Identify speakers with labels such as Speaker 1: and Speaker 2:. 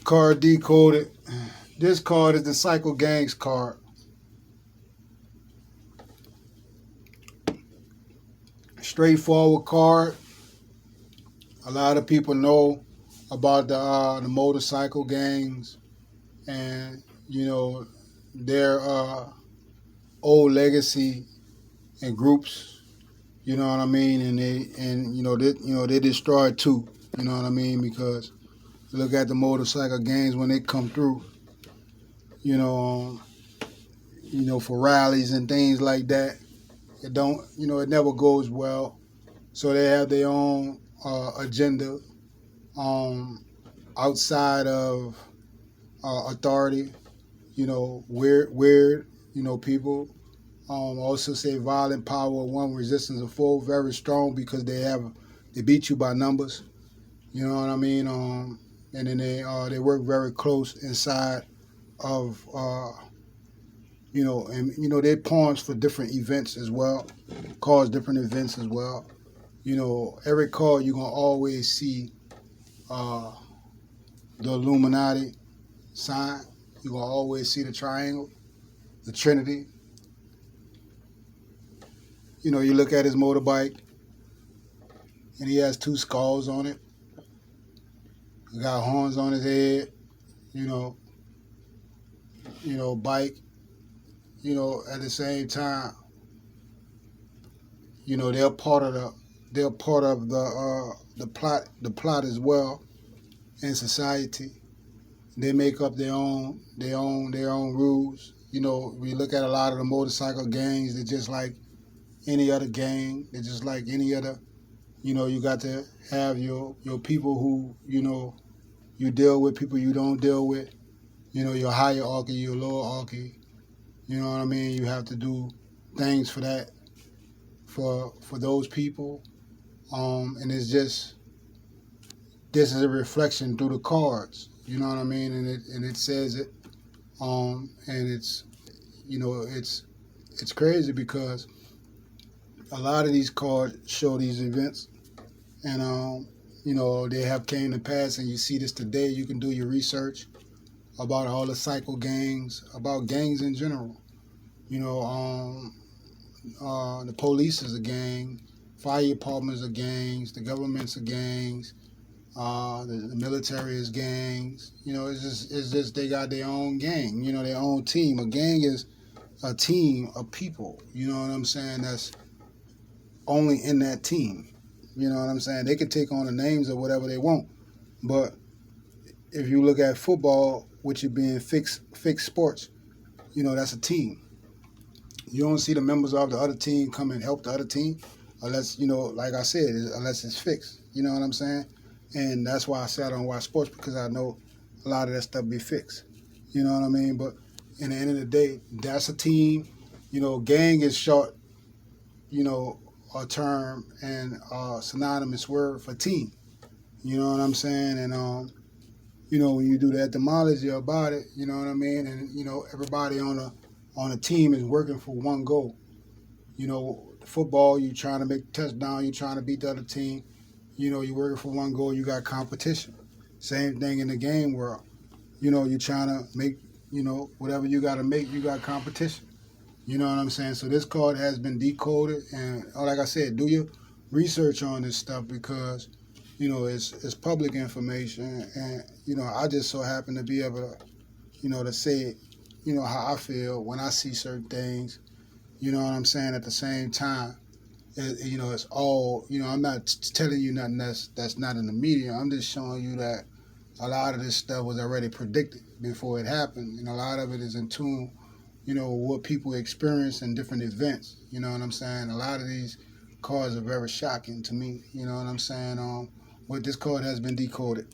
Speaker 1: Card decoded. This card is the Psycho Gangs card. Straightforward card. A lot of people know about the motorcycle gangs and their old legacy and groups. You know what I mean? And they destroyed too. You know what I mean? Because look at the motorcycle gangs when they come through. For rallies and things like that. It never goes well. So they have their own agenda outside of authority. Weird, people. Also say violent power of one, resistance of four, very strong because they beat you by numbers. You know what I mean? And then they work very close inside of they're pawns for different events as well, cause different events as well. Every card you're gonna always see the Illuminati sign. You're gonna always see the triangle, the Trinity. You look at his motorbike, and he has two skulls on it. He got horns on his head. Bike. At the same time, they're part of the plot as well in society. They make up their own rules. We look at a lot of the motorcycle gangs. They're just like any other gang. They're just like any other. You got to have your people who you deal with, people you don't deal with. Your hierarchy, your lowerarchy. You know what I mean? You have to do things for that, for those people. And it's just, this is a reflection through the cards. You know what I mean? And it says it. And it's, it's crazy because a lot of these cards show these events. And, they have came to pass, and you see this today. You can do your research about all the psycho gangs, about gangs in general. The police is a gang, fire departments are gangs, the governments are gangs, the military is gangs. It's just they got their own gang, their own team. A gang is a team of people, you know what I'm saying, that's only in that team. You know what I'm saying? They can take on the names of whatever they want. But if you look at football, which is being fixed sports, that's a team. You don't see the members of the other team come and help the other team unless, like I said, unless it's fixed. You know what I'm saying? And that's why I say I don't watch sports, because I know a lot of that stuff be fixed. You know what I mean? But in the end of the day, that's a team. Gang is short, a term and a synonymous word for team. You know what I'm saying? And, when you do the etymology about it, you know what I mean? And, everybody on a team is working for one goal. Football, you're trying to make a touchdown, you're trying to beat the other team. You're working for one goal, you got competition. Same thing in the game world. You're trying to make, whatever you got to make, you got competition. You know what I'm saying? So this card has been decoded, and like I said, do your research on this stuff because, it's public information, and, I just so happen to be able to, to say it, how I feel when I see certain things, you know what I'm saying? At the same time, it's all, I'm not telling you nothing that's not in the media. I'm just showing you that a lot of this stuff was already predicted before it happened, and a lot of it is in tune, what people experience in different events. You know what I'm saying? A lot of these cards are very shocking to me. You know what I'm saying? But this card has been decoded.